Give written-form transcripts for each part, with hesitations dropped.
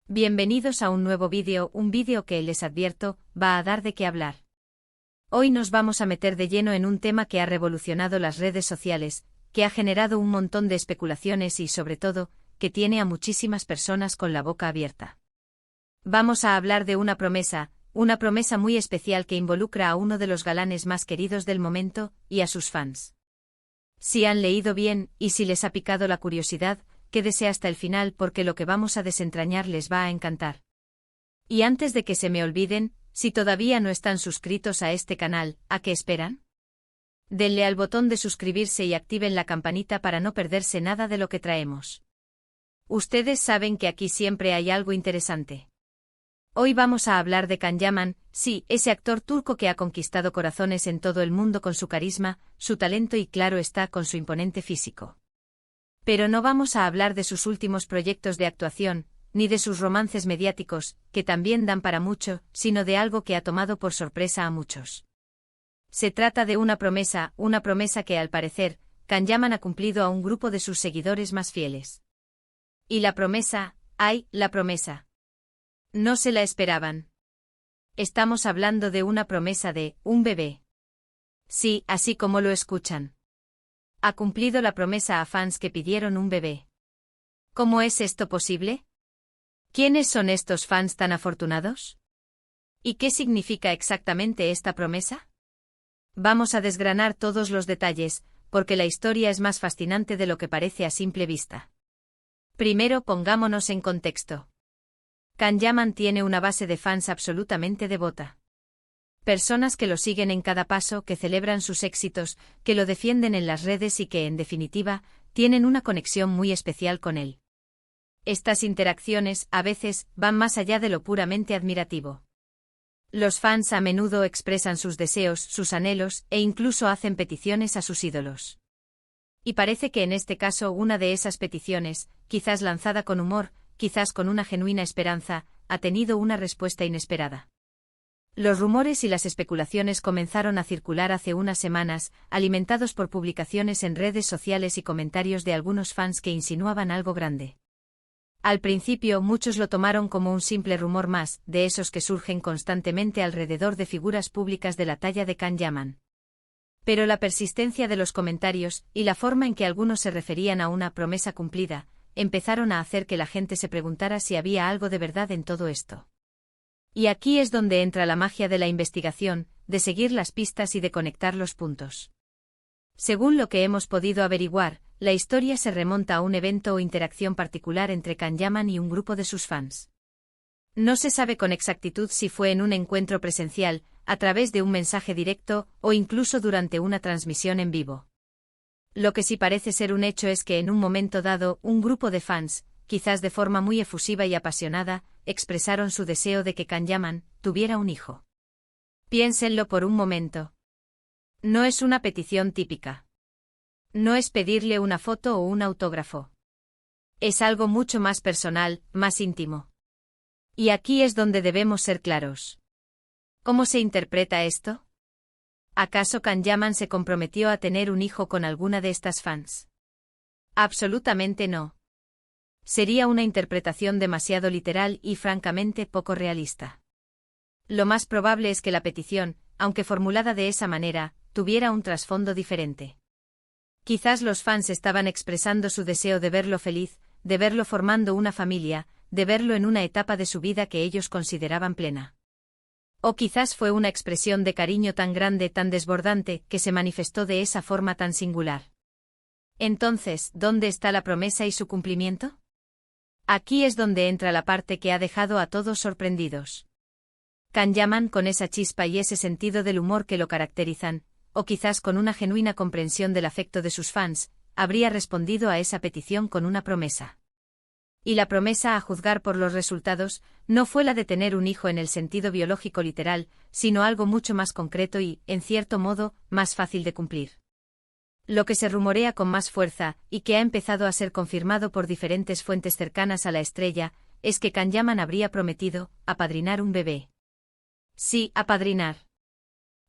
Bienvenidos a un nuevo vídeo, un vídeo que, les advierto, va a dar de qué hablar. Hoy nos vamos a meter de lleno en un tema que ha revolucionado las redes sociales, que ha generado un montón de especulaciones y, sobre todo, que tiene a muchísimas personas con la boca abierta. Vamos a hablar de una promesa muy especial que involucra a uno de los galanes más queridos del momento, y a sus fans. Si han leído bien, y si les ha picado la curiosidad, quédese hasta el final porque lo que vamos a desentrañar les va a encantar. Y antes de que se me olviden, si todavía no están suscritos a este canal, ¿a qué esperan? Denle al botón de suscribirse y activen la campanita para no perderse nada de lo que traemos. Ustedes saben que aquí siempre hay algo interesante. Hoy vamos a hablar de Can Yaman, sí, ese actor turco que ha conquistado corazones en todo el mundo con su carisma, su talento y, claro está, con su imponente físico. Pero no vamos a hablar de sus últimos proyectos de actuación, ni de sus romances mediáticos, que también dan para mucho, sino de algo que ha tomado por sorpresa a muchos. Se trata de una promesa que al parecer, Can Yaman ha cumplido a un grupo de sus seguidores más fieles. Y la promesa, la promesa. No se la esperaban. Estamos hablando de una promesa de un bebé. Sí, así como lo escuchan. Ha cumplido la promesa a fans que pidieron un bebé. ¿Cómo es esto posible? ¿Quiénes son estos fans tan afortunados? ¿Y qué significa exactamente esta promesa? Vamos a desgranar todos los detalles, porque la historia es más fascinante de lo que parece a simple vista. Primero pongámonos en contexto. Can Yaman tiene una base de fans absolutamente devota. Personas que lo siguen en cada paso, que celebran sus éxitos, que lo defienden en las redes y que, en definitiva, tienen una conexión muy especial con él. Estas interacciones, a veces, van más allá de lo puramente admirativo. Los fans a menudo expresan sus deseos, sus anhelos, e incluso hacen peticiones a sus ídolos. Y parece que en este caso una de esas peticiones, quizás lanzada con humor, quizás con una genuina esperanza, ha tenido una respuesta inesperada. Los rumores y las especulaciones comenzaron a circular hace unas semanas, alimentados por publicaciones en redes sociales y comentarios de algunos fans que insinuaban algo grande. Al principio muchos lo tomaron como un simple rumor más, de esos que surgen constantemente alrededor de figuras públicas de la talla de Can Yaman. Pero la persistencia de los comentarios, y la forma en que algunos se referían a una promesa cumplida, empezaron a hacer que la gente se preguntara si había algo de verdad en todo esto. Y aquí es donde entra la magia de la investigación, de seguir las pistas y de conectar los puntos. Según lo que hemos podido averiguar, la historia se remonta a un evento o interacción particular entre Can Yaman y un grupo de sus fans. No se sabe con exactitud si fue en un encuentro presencial, a través de un mensaje directo, o incluso durante una transmisión en vivo. Lo que sí parece ser un hecho es que en un momento dado, un grupo de fans, quizás de forma muy efusiva y apasionada, expresaron su deseo de que Can Yaman tuviera un hijo. Piénsenlo por un momento. No es una petición típica. No es pedirle una foto o un autógrafo. Es algo mucho más personal, más íntimo. Y aquí es donde debemos ser claros. ¿Cómo se interpreta esto? ¿Acaso Can Yaman se comprometió a tener un hijo con alguna de estas fans? Absolutamente no. Sería una interpretación demasiado literal y francamente poco realista. Lo más probable es que la petición, aunque formulada de esa manera, tuviera un trasfondo diferente. Quizás los fans estaban expresando su deseo de verlo feliz, de verlo formando una familia, de verlo en una etapa de su vida que ellos consideraban plena. O quizás fue una expresión de cariño tan grande, tan desbordante, que se manifestó de esa forma tan singular. Entonces, ¿dónde está la promesa y su cumplimiento? Aquí es donde entra la parte que ha dejado a todos sorprendidos. Can Yaman, con esa chispa y ese sentido del humor que lo caracterizan, o quizás con una genuina comprensión del afecto de sus fans, habría respondido a esa petición con una promesa. Y la promesa, a juzgar por los resultados, no fue la de tener un hijo en el sentido biológico literal, sino algo mucho más concreto y, en cierto modo, más fácil de cumplir. Lo que se rumorea con más fuerza, y que ha empezado a ser confirmado por diferentes fuentes cercanas a la estrella, es que Can Yaman habría prometido apadrinar un bebé. Sí, apadrinar.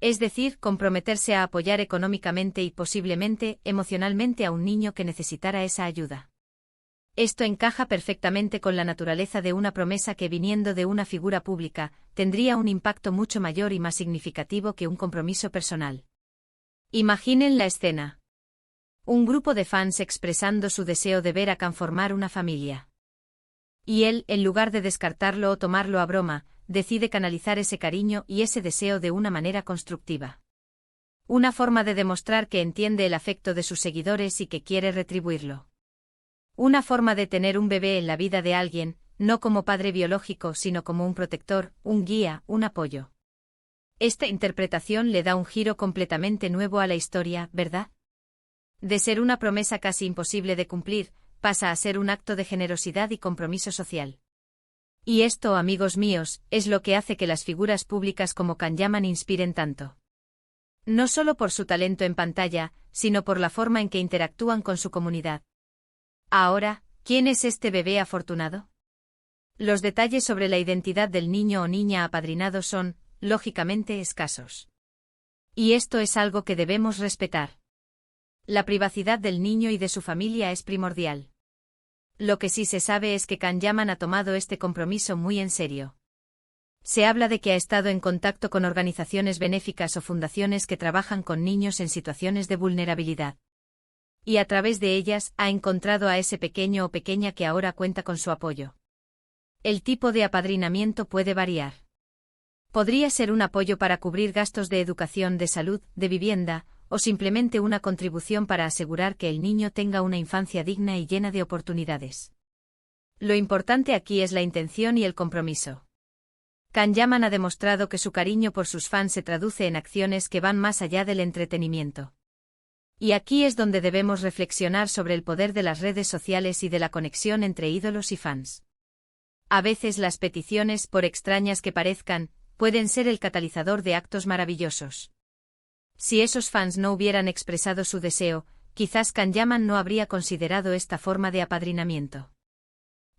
Es decir, comprometerse a apoyar económicamente y posiblemente emocionalmente a un niño que necesitara esa ayuda. Esto encaja perfectamente con la naturaleza de una promesa que, viniendo de una figura pública, tendría un impacto mucho mayor y más significativo que un compromiso personal. Imaginen la escena. Un grupo de fans expresando su deseo de ver a Khan formar una familia. Y él, en lugar de descartarlo o tomarlo a broma, decide canalizar ese cariño y ese deseo de una manera constructiva. Una forma de demostrar que entiende el afecto de sus seguidores y que quiere retribuirlo. Una forma de tener un bebé en la vida de alguien, no como padre biológico sino como un protector, un guía, un apoyo. Esta interpretación le da un giro completamente nuevo a la historia, ¿verdad? De ser una promesa casi imposible de cumplir, pasa a ser un acto de generosidad y compromiso social. Y esto, amigos míos, es lo que hace que las figuras públicas como Khan Yaman inspiren tanto. No solo por su talento en pantalla, sino por la forma en que interactúan con su comunidad. Ahora, ¿quién es este bebé afortunado? Los detalles sobre la identidad del niño o niña apadrinado son, lógicamente, escasos. Y esto es algo que debemos respetar. La privacidad del niño y de su familia es primordial. Lo que sí se sabe es que Khan Yaman ha tomado este compromiso muy en serio. Se habla de que ha estado en contacto con organizaciones benéficas o fundaciones que trabajan con niños en situaciones de vulnerabilidad. Y a través de ellas ha encontrado a ese pequeño o pequeña que ahora cuenta con su apoyo. El tipo de apadrinamiento puede variar. Podría ser un apoyo para cubrir gastos de educación, de salud, de vivienda, o simplemente una contribución para asegurar que el niño tenga una infancia digna y llena de oportunidades. Lo importante aquí es la intención y el compromiso. Khan Yaman ha demostrado que su cariño por sus fans se traduce en acciones que van más allá del entretenimiento. Y aquí es donde debemos reflexionar sobre el poder de las redes sociales y de la conexión entre ídolos y fans. A veces las peticiones, por extrañas que parezcan, pueden ser el catalizador de actos maravillosos. Si esos fans no hubieran expresado su deseo, quizás Khan Yaman no habría considerado esta forma de apadrinamiento.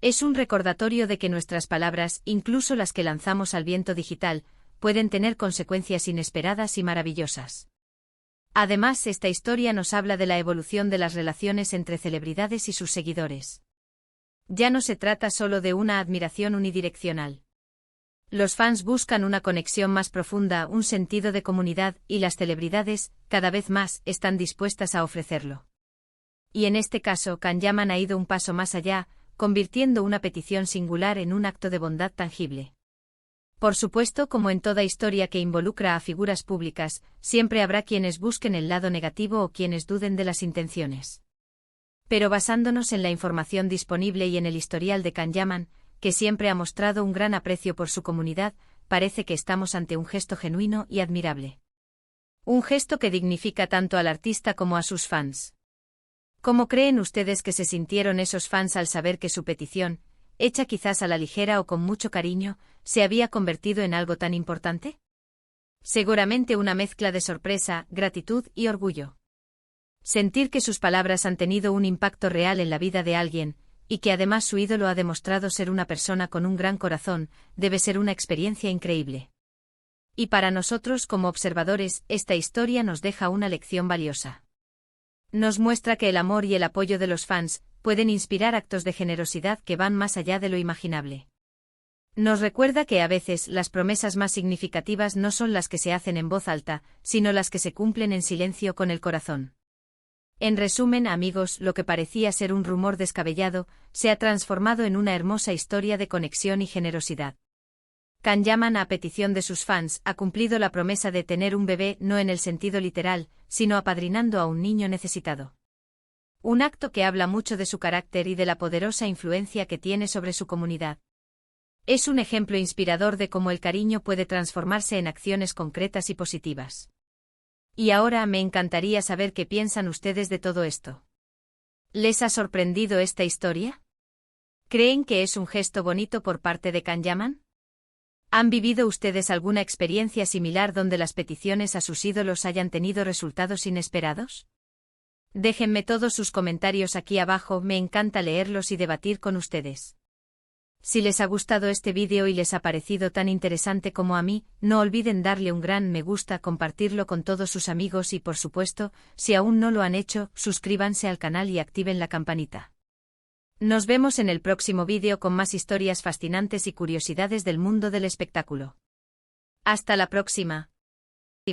Es un recordatorio de que nuestras palabras, incluso las que lanzamos al viento digital, pueden tener consecuencias inesperadas y maravillosas. Además, esta historia nos habla de la evolución de las relaciones entre celebridades y sus seguidores. Ya no se trata solo de una admiración unidireccional. Los fans buscan una conexión más profunda, un sentido de comunidad, y las celebridades, cada vez más, están dispuestas a ofrecerlo. Y en este caso, Khan Yaman ha ido un paso más allá, convirtiendo una petición singular en un acto de bondad tangible. Por supuesto, como en toda historia que involucra a figuras públicas, siempre habrá quienes busquen el lado negativo o quienes duden de las intenciones. Pero basándonos en la información disponible y en el historial de Khan Yaman, que siempre ha mostrado un gran aprecio por su comunidad, parece que estamos ante un gesto genuino y admirable. Un gesto que dignifica tanto al artista como a sus fans. ¿Cómo creen ustedes que se sintieron esos fans al saber que su petición, hecha quizás a la ligera o con mucho cariño, se había convertido en algo tan importante? Seguramente una mezcla de sorpresa, gratitud y orgullo. Sentir que sus palabras han tenido un impacto real en la vida de alguien, y que además su ídolo ha demostrado ser una persona con un gran corazón, debe ser una experiencia increíble. Y para nosotros como observadores, esta historia nos deja una lección valiosa. Nos muestra que el amor y el apoyo de los fans pueden inspirar actos de generosidad que van más allá de lo imaginable. Nos recuerda que a veces las promesas más significativas no son las que se hacen en voz alta, sino las que se cumplen en silencio con el corazón. En resumen, amigos, lo que parecía ser un rumor descabellado, se ha transformado en una hermosa historia de conexión y generosidad. Khan Yaman, a petición de sus fans, ha cumplido la promesa de tener un bebé no en el sentido literal, sino apadrinando a un niño necesitado. Un acto que habla mucho de su carácter y de la poderosa influencia que tiene sobre su comunidad. Es un ejemplo inspirador de cómo el cariño puede transformarse en acciones concretas y positivas. Y ahora me encantaría saber qué piensan ustedes de todo esto. ¿Les ha sorprendido esta historia? ¿Creen que es un gesto bonito por parte de Khan Yaman? ¿Han vivido ustedes alguna experiencia similar donde las peticiones a sus ídolos hayan tenido resultados inesperados? Déjenme todos sus comentarios aquí abajo, me encanta leerlos y debatir con ustedes. Si les ha gustado este vídeo y les ha parecido tan interesante como a mí, no olviden darle un gran me gusta, compartirlo con todos sus amigos y por supuesto, si aún no lo han hecho, suscríbanse al canal y activen la campanita. Nos vemos en el próximo vídeo con más historias fascinantes y curiosidades del mundo del espectáculo. Hasta la próxima.